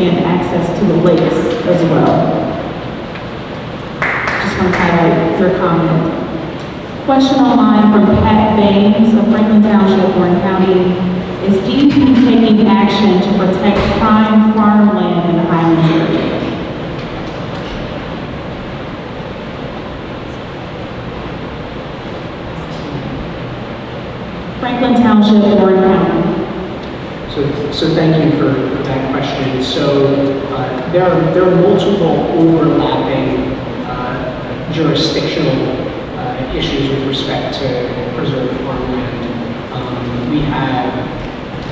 expand access to the lakes as well. Just want to highlight your comment. Question online from Pat Baines of Franklin Township, Warren County. Is DEP taking action to protect prime farmland in the Highlands area? Franklin Township, Warren County. So thank you for that question. So there are multiple overlapping jurisdictional issues with respect to preserved farmland. We have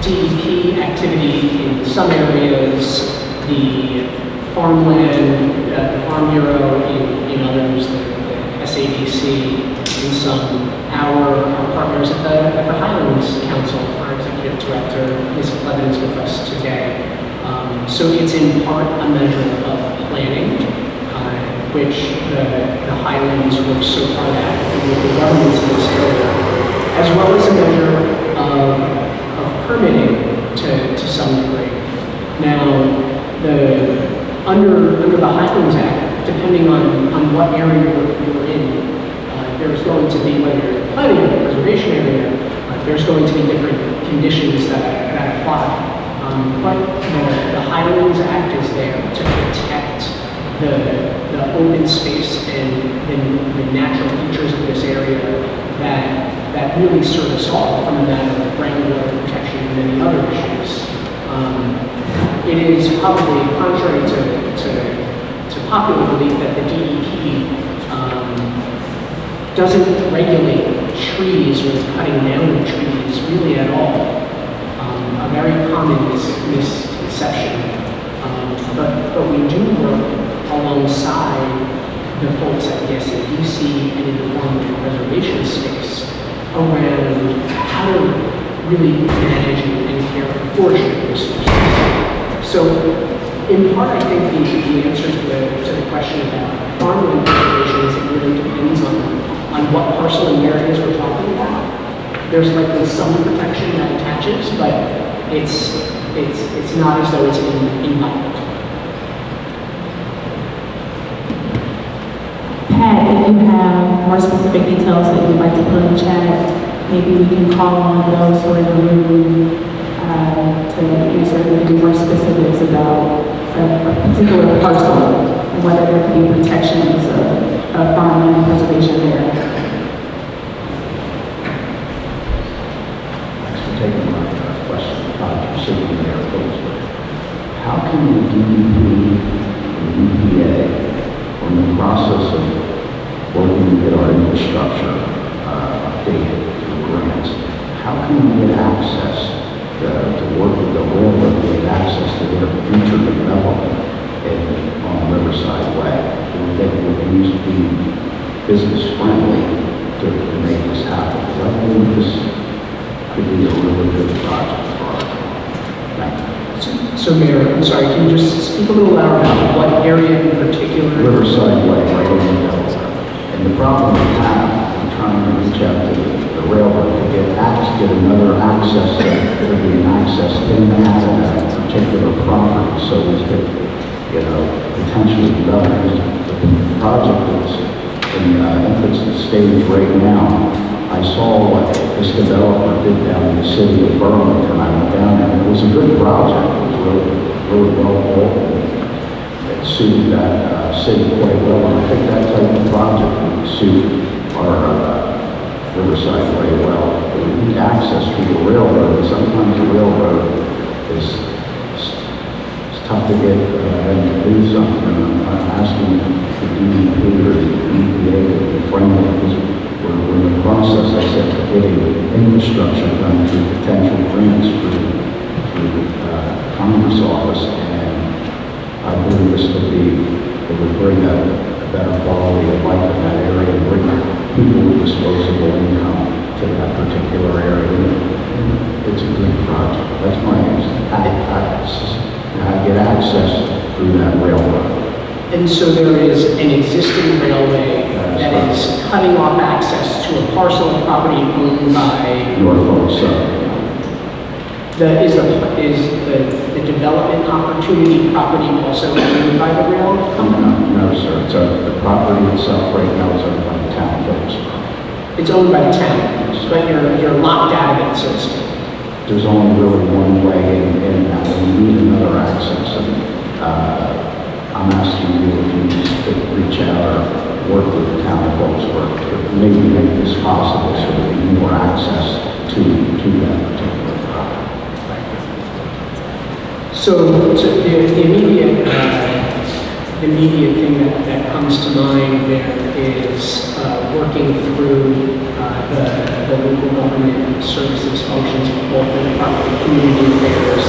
DEP activity in some areas, the farmland, the Farm Bureau in others, the SADC in some. Our partners at the Highlands Council, our executive director, Ms. Levin, is with us today. So it's in part a measure of planning, which the Highlands work so hard at with the governments in this area, as well as a measure of permitting to some degree. Now, under the Highlands Act, depending on what area you're in, there's going to be, whether you're planning a preservation area, there's going to be different conditions that apply. But the Highlands Act is there to protect the open space and the natural features of this area that really serve us all from a matter of groundwater protection and many other issues. It is probably contrary to popular belief that the DEP doesn't regulate trees or cutting down of trees really at all. A very common misconception. But we do work alongside the folks at the SADC and in the farmland preservation space around how to really manage and care for forestry resources. So in part, I think the answer to the question about farmland preservation is it really depends on what parcel and areas we're talking about. There's likely some protection that attaches, but it's not as though it's inviolate. Pat, if you have more specific details that you'd like to put in the chat, maybe we can call on those who are in the room to answer maybe more specifics about a particular parcel and whether there could be protections of farmland preservation there. Thanks for taking my question. Dr. Sidney Mayor Phillipsburg. How can the DEP and EPA, in the process of working to get our infrastructure updated through grants, how can we get access to work with the railroad to get access to their future development on Riverside Way? Do we think it would be business friendly to make this happen? Because I think this could be a really good project for our town. Thank you. So Mayor, I'm sorry, can you just speak a little louder about what area in particular? Riverside Way, right in the middle. And the problem we have in trying to reach out to the railroad to get another access, to be an access in that particular property, so we could, potentially develop the project that's in infancy stage right now. I saw what this developer did down in the city of Burlington. I went down there, and it was a good project. It was really well built. It suited that city quite well, and I think that type of project would suit our Riverside Way well. But we need access through the railroad, and sometimes the railroad is tough to get them to do something. And I'm asking the DEP or the EPA to be friendly, because we're in the process, I said, of getting infrastructure done through potential grants through the Congress office, and I believe this would bring a better quality of life in that area and bring people with disposable income to that particular area. It's a good project. That's my answer. I get access through that railroad. And so there is an existing railway that is cutting off access to a parcel of property owned by Norfolk Southern. Is the development opportunity property also owned by the rail company? No, sir. The property itself right now is owned by the town of Phillipsburg. It's owned by the town, but you're locked out of it, so to speak. There's only really one way in now, and we need another access. And I'm asking you if you just could reach out or work with the town of Phillipsburg to maybe make this possible so that we have more access to that particular property. So the immediate thing that comes to mind there is working through the local government services functions of both the Department of Community Affairs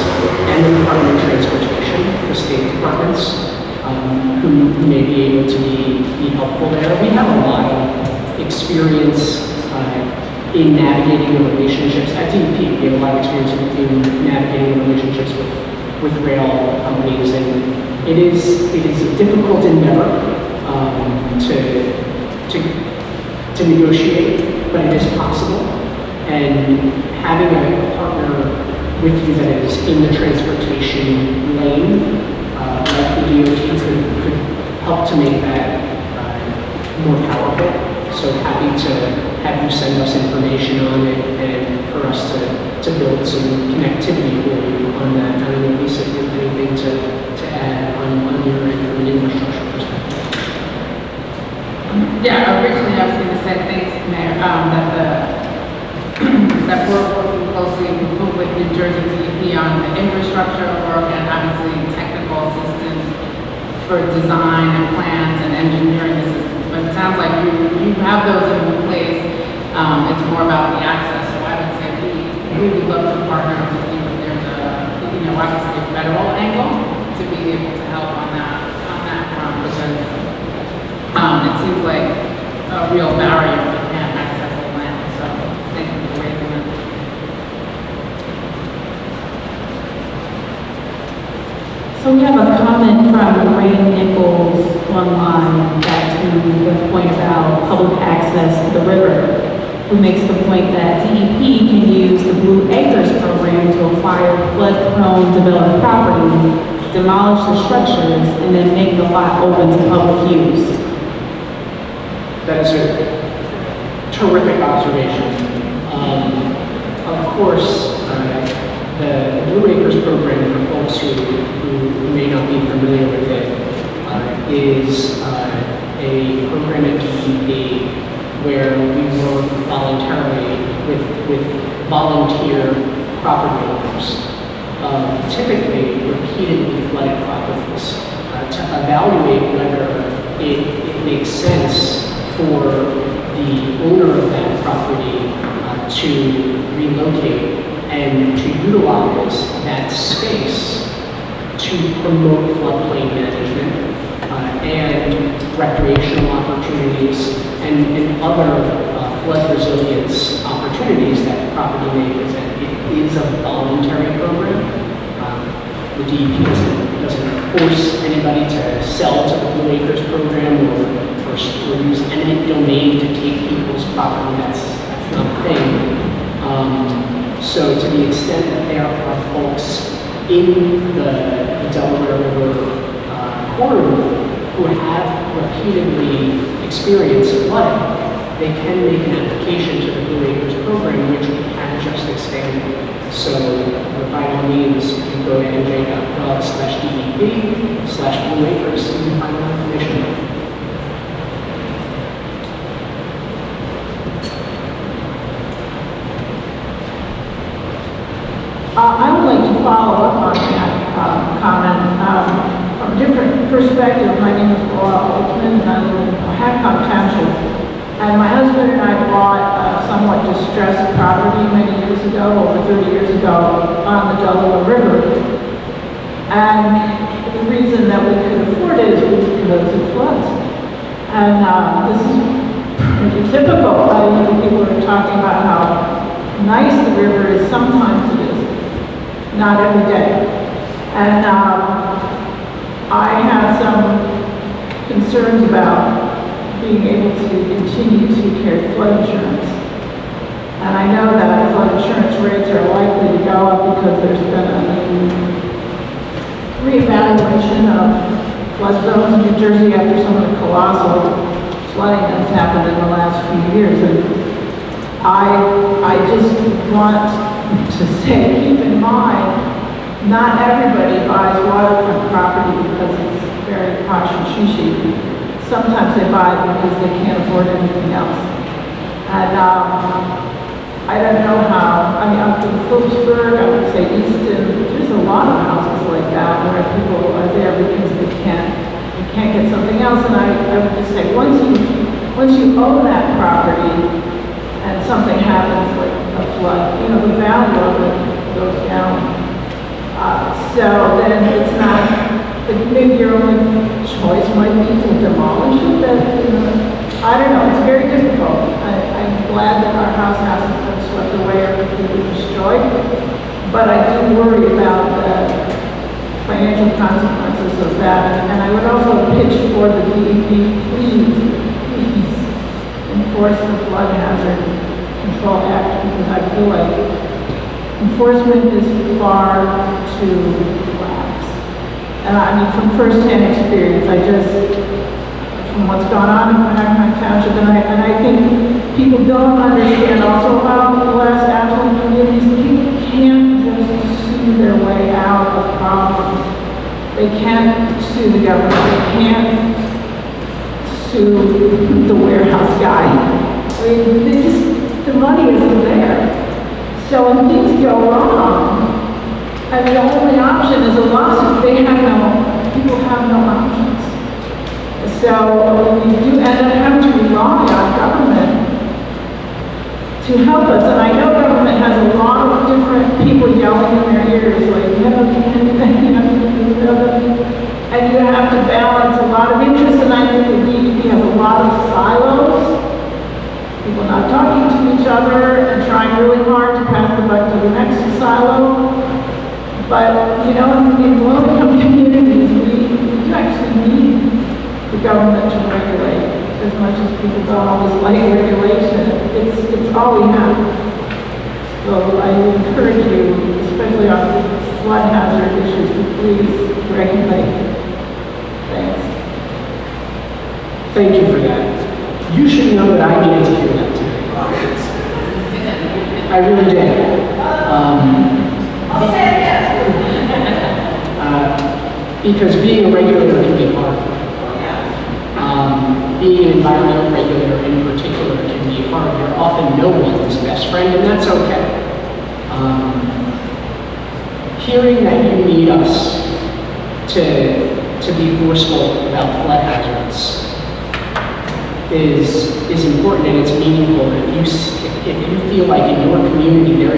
and the Department of Transportation, the state departments, who may be able to be helpful there. We have a lot of experience in navigating the relationships. At DEP, we have a lot of experience in navigating the relationships with rail companies, and it is a difficult endeavor to negotiate, but it is possible. And having a partner with you that is in the transportation lane, like the DOT, could help to make that more powerful. So happy to have you send us information on it and for us to build some connectivity for you on that. I don't know, Lisa, if you have anything to add on your end from an infrastructure perspective. Yeah, originally I was going to say thanks, Mayor, that we're working closely with New Jersey DEP on the infrastructure work and obviously technical assistance for design and plans and engineering assistance. But it sounds like you have those in place. It's more about the access. So I would say we would love to partner with you if there's obviously a federal angle to be able to help on that front, because it seems like a real barrier for can't access the land. So thank you for raising it. So we have a comment from Ray Nichols online back to the point about public access to the river, who makes the point that DEP can use the Blue Acres program to acquire flood-prone developed property, demolish the structures, and then make the lot open to public use. That is a terrific observation. Of course, the Blue Acres program, for folks who may not be familiar with it, is a program at DEP where we work voluntarily with volunteer property owners, typically repeatedly flooded properties, to evaluate whether it makes sense for the owner of that property to relocate and to utilize that space to promote floodplain management and recreational opportunities and other flood resilience opportunities that the property may present. It is a voluntary program. The DEP doesn't force anybody to sell to the Blue Acres program or use eminent domain to take people's property. That's not a thing. So to the extent that there are folks in the Delaware River corridor who have repeatedly experienced flooding, they can make an application to the Blue Acres program, which we can just expand. So by all means, if you go to nj.gov/DEP/Blue Acres, you can find more information. I would like to follow up on that comment from a different perspective. My name is Laura Altman, and I live in Hancock Township. And my husband and I bought somewhat distressed property many years ago, over 30 years ago, on the Delaware River. And the reason that we could afford it is because it floods. And this is pretty typical. People are talking about how nice the river is. Sometimes it is. Not every day. And I have some concerns about being able to continue to carry flood insurance. And I know that flood insurance rates are likely to go up because there's been a new extension of flood zones in New Jersey after some of the colossal flooding that's happened in the last few years. And I just want to say, keep in mind, not everybody buys waterfront property because it's very posh and chic. Sometimes they buy it because they can't afford anything else. And I don't know how, I mean, up in Phillipsburg, I would say Easton, there's a lot of houses like that where people are there because they can't get something else. And I would just say, once you own that property and something happens like a flood, you know, the value of it goes down. So then it's not, maybe your only choice might be to demolish it. That, you know, I don't know, it's very difficult. I'm glad that our house hasn't been swept away or completely destroyed, but I do worry about the financial consequences of that. And I would also pitch for the DEP, please enforce the Flood Hazard Control Act, because I feel like enforcement is far too lax. And I mean, from firsthand experience, from what's gone on in Manhattan Township, and I think people don't understand also about less affluent communities. People can't just sue their way out of problems. They can't sue the government. They can't sue the warehouse guy. I mean, the money isn't there. So when things go wrong, and the only option is a lawsuit, people have no options. So we do end up having to rely on government to help us. And I know government has a lot of different people yelling in their ears, like, and you have to balance a lot of interests. And I think the DEP has a lot of silos, people not talking to each other and trying really hard to pass the buck to the next silo. But, you know, in low-income communities, we do actually need the government to regulate as much as people don't always like regulation. It's all we have. So I encourage you, especially on flood hazard issues, to please regulate. Thanks. Thank you for that. You should know that I needed to hear that today. I really did. Because being a regulator can be hard. Being an environmental regulator in particular can be hard. You're often no one's best friend, and that's okay. Hearing that you need us to be forceful about flood hazards is important, and it's meaningful. If you feel like in your community there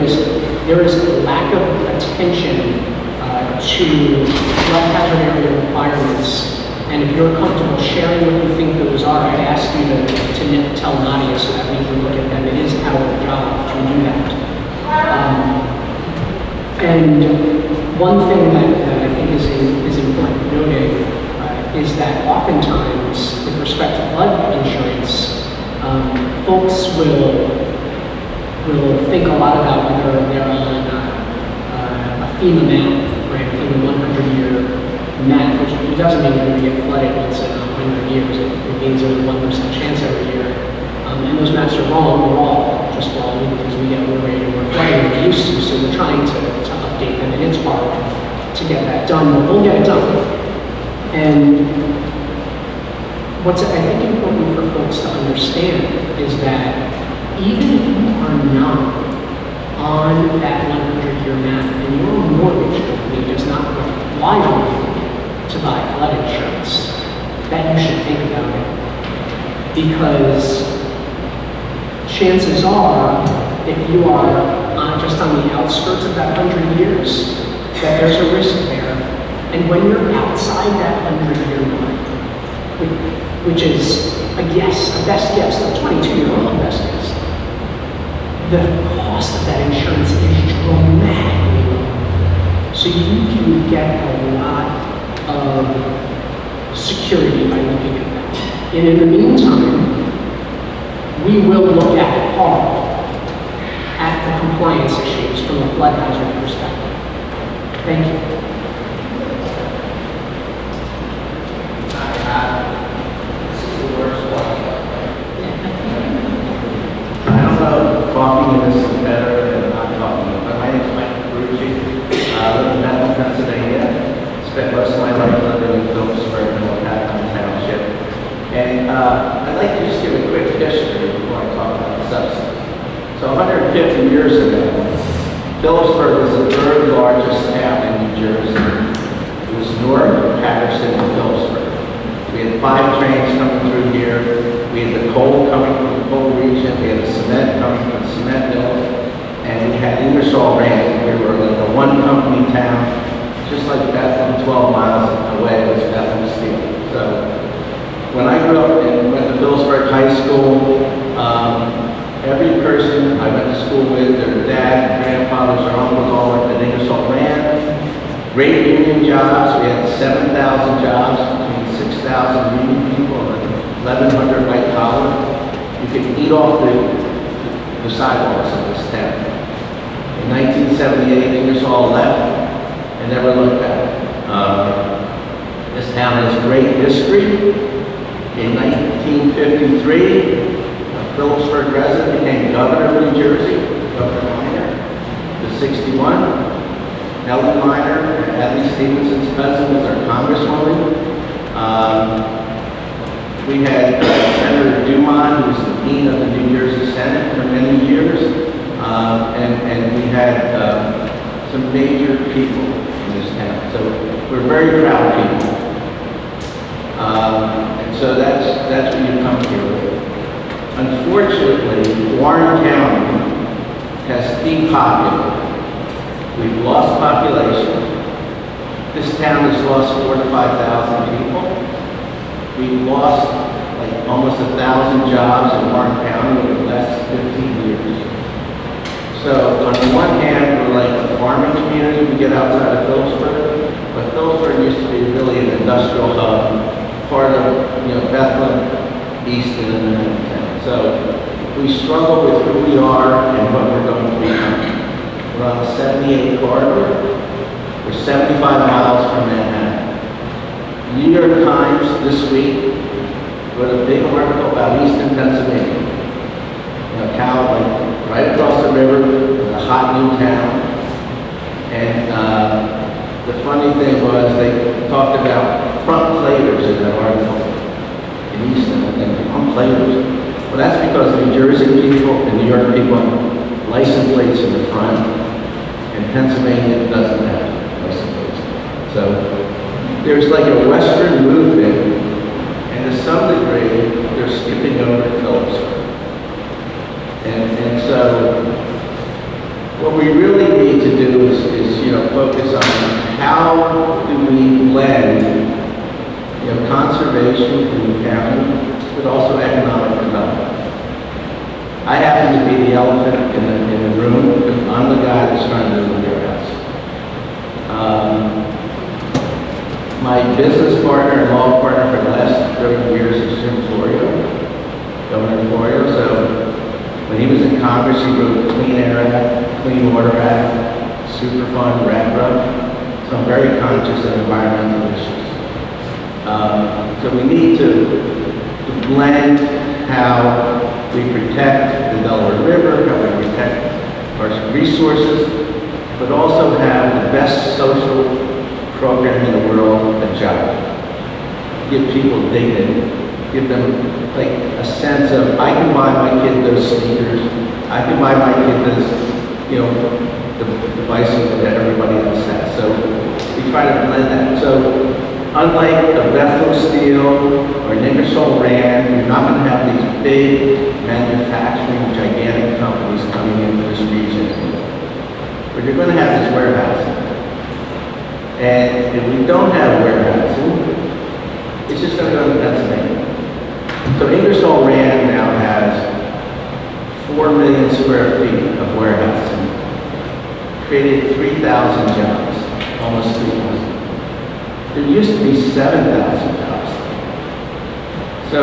is a lack of attention to flood hazard area requirements, and if you're comfortable sharing what you think those are, I'd ask you to tell Nadia so that we can look at them. It is our job to do that. And one thing that I think is important noting is that oftentimes, with respect to flood insurance, folks will think a lot about whether they're on a FEMA map, right? A FEMA 100-year map, which doesn't mean you're going to get flooded once in 100 years. It means there's a 1% chance every year. And those maps are wrong. We're all just wrong because we get more rain and more flooding than we used to. So we're trying to update them, and it's hard to get that done, but we'll get it done. And what's I think important for folks to understand is that even if you are not on that 100-year map and your mortgage company does not rely on you to buy flood insurance, that you should think about it. Because chances are, if you are just on the outskirts of that 100 years, that there's a risk there. And when you're outside that 100-year mark, which is a best guess, a 22-year-old best guess, the cost of that insurance is dramatically lower. So you can get a lot of security by looking at that. And in the meantime, we will look at it hard at the compliance issues from a flood hazard perspective. Thank you. living in Phillipsburg, Patton Township. And I'd like to just give a quick history before I talk about substance. So 150 years ago, Phillipsburg was the third largest town in New Jersey. It was north of Patterson and Phillipsburg. We had 5 trains coming through here. We had the coal coming from the coal region. We had the cement coming from the cement mills. And we had Ingersoll Rand. We were like a one-company town, just like Bethlehem, 12 miles away was Bethlehem Steel. So when I grew up and went to Phillipsburg High School, every person I went to school with, their dad, grandfathers, or uncles all worked at Ingersoll Rand. Great union jobs. We had 7,000 jobs, between 6,000 union people and 1,100 white collar. You could eat off the sidewalks of this town. In 1978, Ingersoll left and never looked back. This town has great history. In 1953, a Phillipsburg resident became governor of New Jersey, Governor Minor, to 61. Ellen Minor, Adlai Stevenson's cousin, was our congresswoman. We had Senator Dumont, who was the dean of the New Jersey Senate for many years, and we had some major people in this town. So we're very proud people. And so that's what you come here with. Unfortunately, Warren County has depopulated. We've lost population. This town has lost 4,000 to 5,000 people. We've lost like almost 1,000 jobs in Warren County over the last 15 years. So on the one hand, we're like a farming community. We get outside of Phillipsburg, but Phillipsburg used to be really an industrial hub, part of Bethlehem, Easton, and Manhattan. So we struggle with who we are and what we're going to become. We're on the 78 corridor. We're 75 miles from Manhattan. New York Times this week wrote a big article about Easton, Pennsylvania. Cal, like right across the river, a hot new town. And the funny thing was they talked about front platers in that article in Easton, and front platers. Well, that's because New Jersey people and New York people have license plates in the front, and Pennsylvania doesn't have license plates. So there's like a Western movement, and to some degree, they're skipping over Phillipsburg. And so what we really need to do is focus on how do we blend conservation in the county, but also economic development. I happen to be the elephant in the room because I'm the guy that's trying to build the warehouse. My business partner and law partner for the last 30 years is Jim Florio, Governor Florio. So when he was in Congress, he wrote the Clean Air Act, Clean Water Act, Superfund, RACRA. So I'm very conscious of environmental issues. So we need to blend how we protect the Delaware River, how we protect our resources, but also have the best social program in the world, a job. Give people dignity, give them like a sense of, I can buy my kid those sneakers, I can buy my kid this, the bicycle that everybody else has. So we try to blend that. So unlike a Bethlehem Steel or an Ingersoll Rand, you're not going to have these big manufacturing, gigantic companies coming into this region. But you're going to have this warehousing. And if we don't have warehousing, it's just going to go to Pennsylvania. So Ingersoll Rand now has 4 million square feet of warehousing, created 3,000 jobs, almost 3,000. There used to be 7,000 jobs. So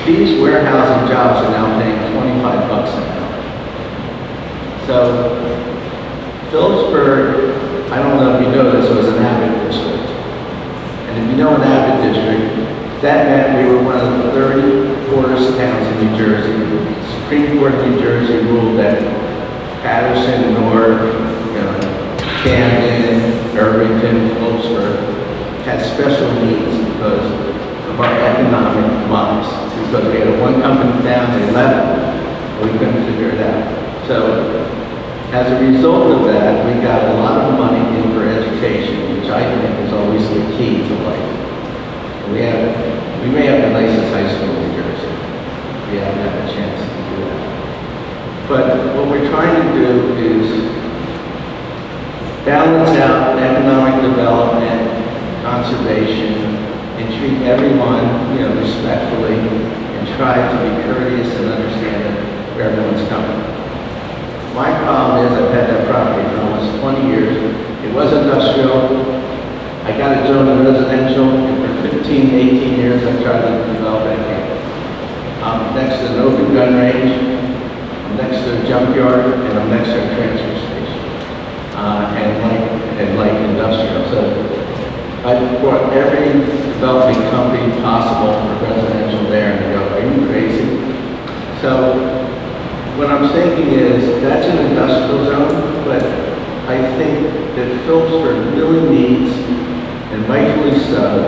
these warehousing jobs are now paying $25 an hour. So Phillipsburg, I don't know if you know this, was an avid district. And if you know an avid district, that meant we were one of the 30 poorest towns in New Jersey. The Supreme Court of New Jersey ruled that Patterson, Newark, Camden, Irvington, Phillipsburg, had special needs because of our economic demise. Because we had one company down, they left, and we couldn't figure it out. So as a result of that, we got a lot of money in for education, which I think is always the key to life. We may have the nicest high school in New Jersey. We haven't had a chance to do that. But what we're trying to do is balance out economic development, conservation, and treat everyone, respectfully, and try to be courteous and understanding where everyone's coming. My problem is I've had that property for almost 20 years. It was industrial. I got it zoned residential, and for 15, 18 years I've tried to develop it again. I'm next to an open gun range, I'm next to a junkyard, and I'm next to a transfer station, and light industrial. So I brought every developing company possible for residential there, and they go, are you crazy? So what I'm thinking is that's an industrial zone, but I think that Phillipsburg really needs, and rightfully so,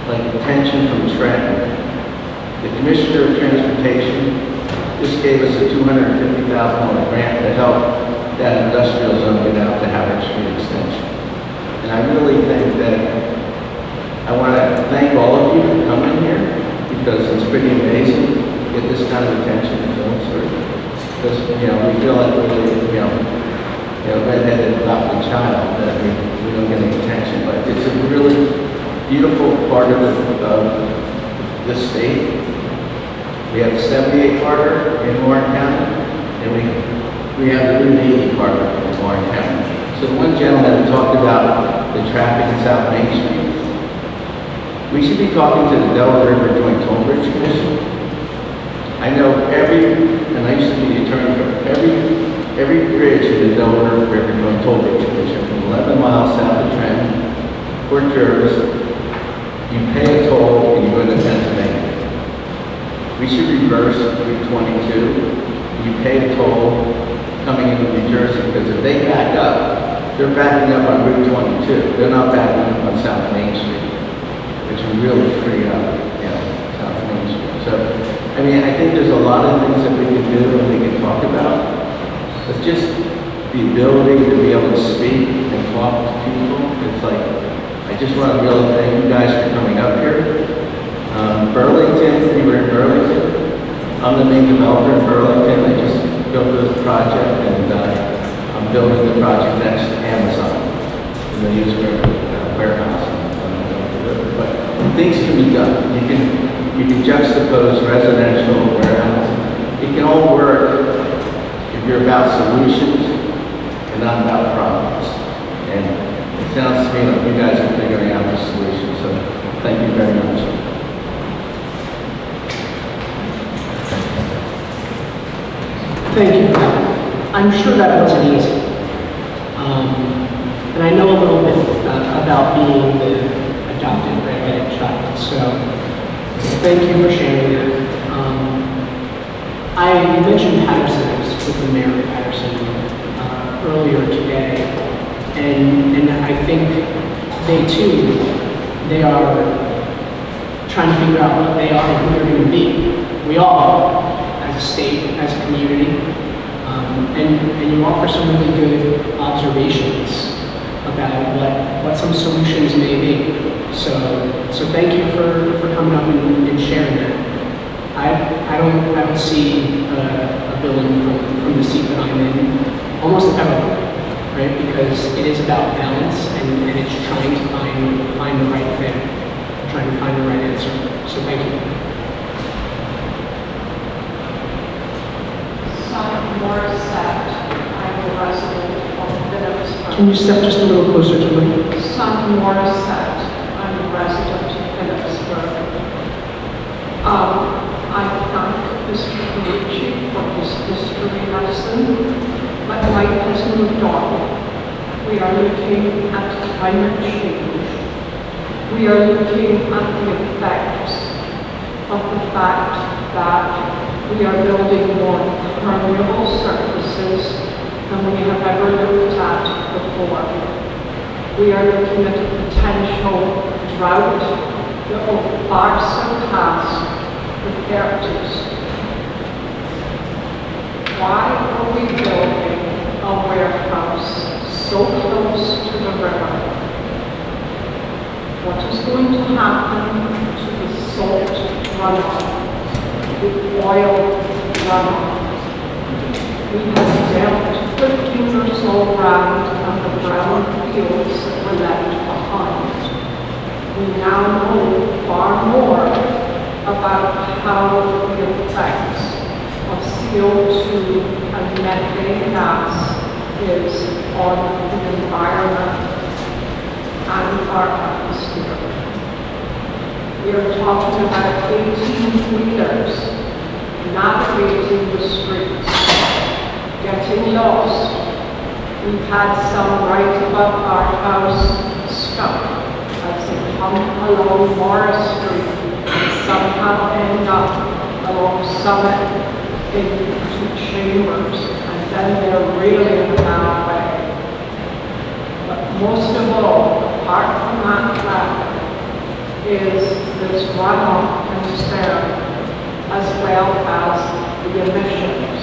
like attention from Trenton. The Commissioner of Transportation just gave us a $250,000 grant to help that industrial zone get out to Howard Street Extension. And I really think that I want to thank all of you for coming here, because it's pretty amazing to get this kind of attention in Phillipsburg. Because, we feel like we're, redheaded adopted child, that we don't get any attention. But it's a really beautiful part of this state. We have 78 Harbor in Warren County, and we have the Route 80 Harbor in Warren County. So one gentleman talked about the traffic in South Main Street. We should be talking to the Delaware River Joint Toll Bridge Commission. I know and I used to be the attorney for every bridge in the Delaware River Joint Toll Bridge Commission, from 11 miles south of Trenton, Port Jervis. You pay a toll and you go to Pennsylvania. We should reverse Route 22. You pay a toll coming into New Jersey, because if they back up, they're backing up on Route 22. They're not backing up on South Main Street, which would really free up, South Main Street. So, I think there's a lot of things that we can do and we can talk about, but just the ability to be able to speak and talk to people, it's like, I just want to really thank you guys for coming up here. Burlington, we were in Burlington. I'm the main developer in Burlington. I just built this project, and I'm building the project next to Amazon in the used warehouse. But things can be done. You can juxtapose residential warehouse. It can all work if you're about solutions and not about problems. And it sounds to me like you guys are figuring out the solution. So thank you very much. Thank you for that. I'm sure that wasn't easy. And I know a little bit about being the adopted redheaded child, so thank you for sharing that. I mentioned Patterson's with the mayor of Patterson earlier today, and I think they are trying to figure out what they are and who they're going to be. We all are, as a state, as a community, and you offer some really good observations about what some solutions may be. So thank you for coming up and sharing that. I don't see a villain from the seat that I'm in almost ever, right? Because it is about balance, and it's trying to find the right thing, trying to find the right answer. So thank you. I'm a resident of Phillipsburg. Can you step just a little closer to me? Santa Morissette. I'm a resident of Phillipsburg. I thank Mr. Carucci for his history lesson, but life has moved on. We are looking at climate change. We are looking at the effects of the fact that we are building more permeable surfaces than we have ever looked at before. We are looking at a potential drought that will far surpass the 30s. Why are we building a warehouse so close to the river? What is going to happen to the salt runoff, the oil runoff? We have dealt with Ingersoll Rand and the brown fields that were left behind. We now know far more about how the effects of CO2 and methane gas is on the environment and our atmosphere. We are talking about 18-wheelers navigating the streets, getting lost. We've had some right above our house stuck as they come along Morris Street and somehow end up along Summit into Chambers, and then they're really in a bad way. But most of all, apart from that fact, is this runoff concern as well as the emissions.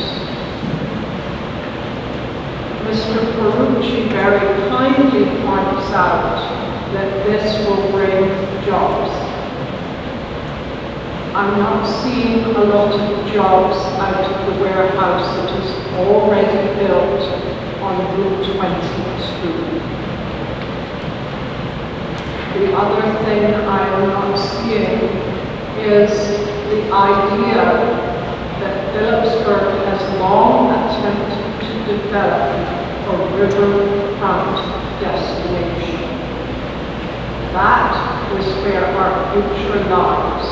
Mr. Ferrucci very kindly points out that this will bring jobs. I'm not seeing a lot of jobs out of the warehouse that is already built on Route 22. The other thing I am not seeing is the idea that Phillipsburg has long attempted to develop a riverfront destination. That is where our future lies.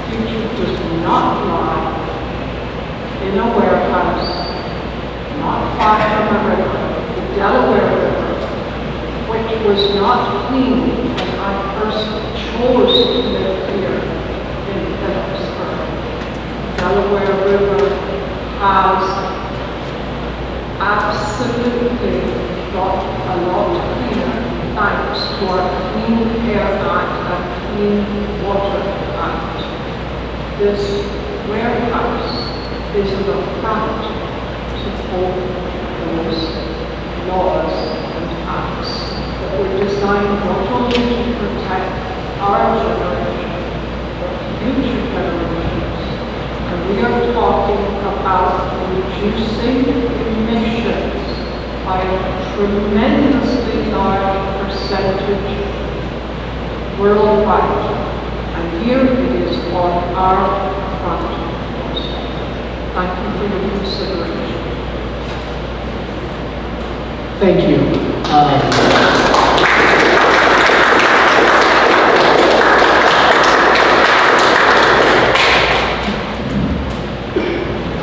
Future does not lie in a warehouse not far from a river, the Delaware River, which was not clean when I first chose to live here in Phillipsburg. Delaware River has absolutely got a lot cleaner thanks to our Clean Air Act and Clean Water Act. This warehouse is an affront to both those laws and acts that were designed not only to protect our generation, but future generations. And we are talking about reducing emissions by a tremendously large percentage worldwide. And here it is on our front doorstep. Thank you for your consideration. Thank you.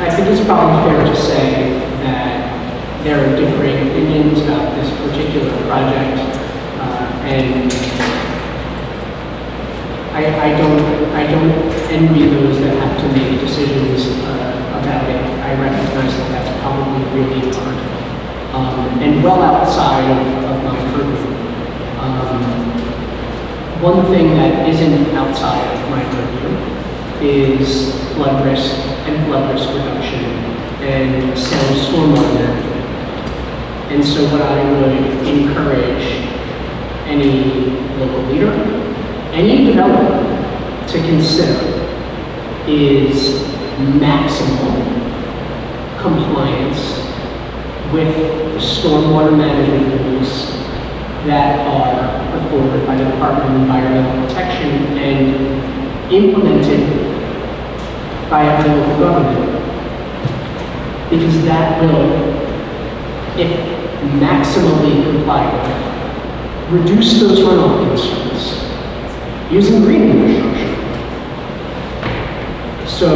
I think it's probably fair to say that there are differing opinions about this particular project, and I don't envy those that have to make decisions about it. I recognize that that's probably really hard, and well outside of my purview. One thing that isn't outside of my purview is flood risk and flood risk reduction and sound stormwater management. And so what I would encourage any local leader, any developer to consider is maximum compliance with the stormwater management rules that are put forward by the Department of Environmental Protection and implemented by every local government. Because that will, if maximally complied with, reduce those runoff concerns using green infrastructure. So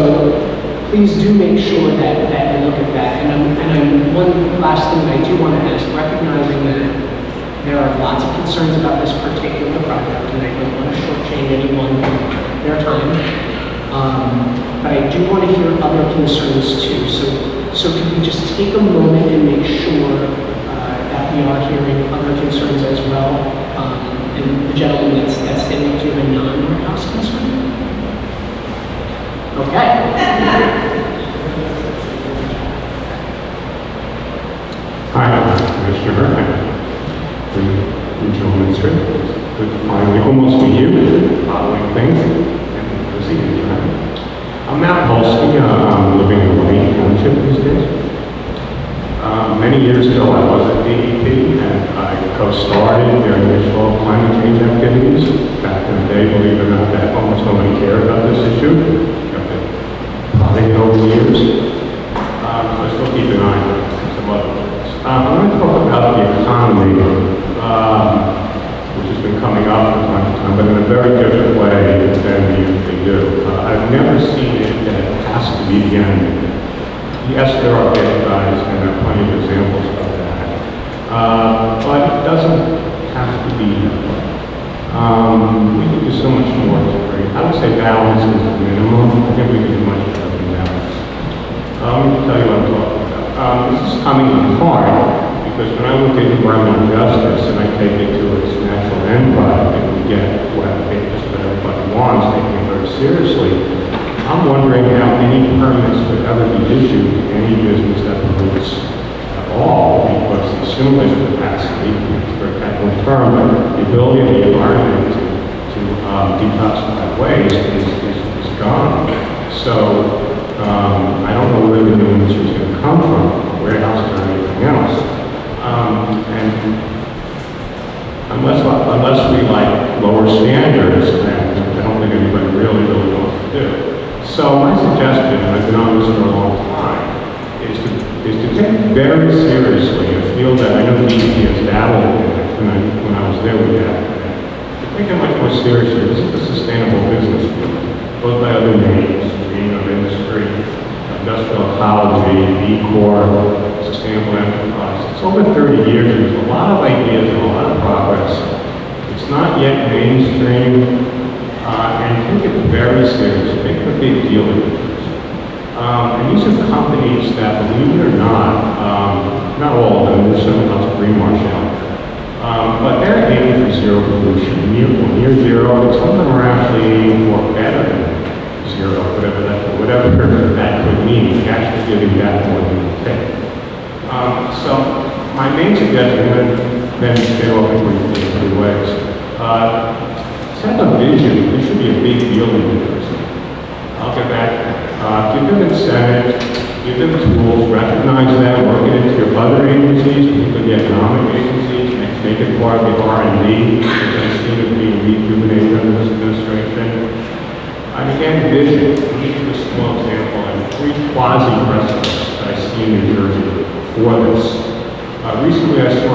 please do make sure that you look at that. And one last thing I do want to ask, recognizing that there are lots of concerns about this particular project, and I don't want to shortchange anyone their time. But I do want to hear other concerns too. So can we just take a moment and make sure that we are hearing other concerns as well? And the gentleman that's standing to a non-warehouse customer? Okay. Hi, Commissioner Herman, Regional Administrator. Good to finally almost meet you, following things, and busy and I'm Matt Holsky. I'm living in Wayne Township these days. Many years ago, I was at DEP, and I co-started their initial climate change activities. Back in the day, believe it or not, that almost nobody cared about this issue. Probably over the years. So I still keep an eye on some other things. I'm going to talk about the economy, which has been coming up from time to time, but in a very different way than we usually do. I've never seen it that it has to be the enemy. Yes, there are bad guys, and there are plenty of examples of that. But it doesn't have to be that way. We can do so much more to bring. I would say balance is the minimum. I think we can do much better than balance. Let me tell you what I'm talking about. This is coming apart because when I look at environmental justice and I take it to its natural end product, if we get what I think is what everybody wants, taking it very seriously, I'm wondering how any permits would ever be issued to any business that pollutes at all, because the assimilated capacity, it's a very technical term, but the ability of the environment to detoxify waste is gone. So I don't know where the new industry is going to come from, warehouses or anything else. And unless we like lower standards, then I don't think anybody really wants to do. So my suggestion, and I've been on this for a long time, is to take very seriously a field that I know DEP has dabbled in when I was there with that. To take it much more seriously. This is a sustainable business field. It goes by other names, green of industry, industrial ecology, B Corp, sustainable enterprise. It's over 30 years. There's a lot of ideas and a lot of progress. It's not yet mainstream. And take it very seriously. Make a big deal of it. And these are companies that, believe it or not all of them, there's some lots of greenwash out there. But they're aiming for zero pollution. Near zero, some of them are actually aiming for better than zero, whatever that could mean. Actually giving that more than you take. So my main suggestion, then stay off in three ways. Set a vision. This should be a big deal in New Jersey. I'll get back to that. Give them incentives, give them tools, recognize that, work it into your other agencies, particularly the economic agencies, make it part of the R&D, which I see as being rejuvenated under this administration. And again, vision. Let me give you a small example. I have 3 quasi-precedents that I see in New Jersey for this. Recently I saw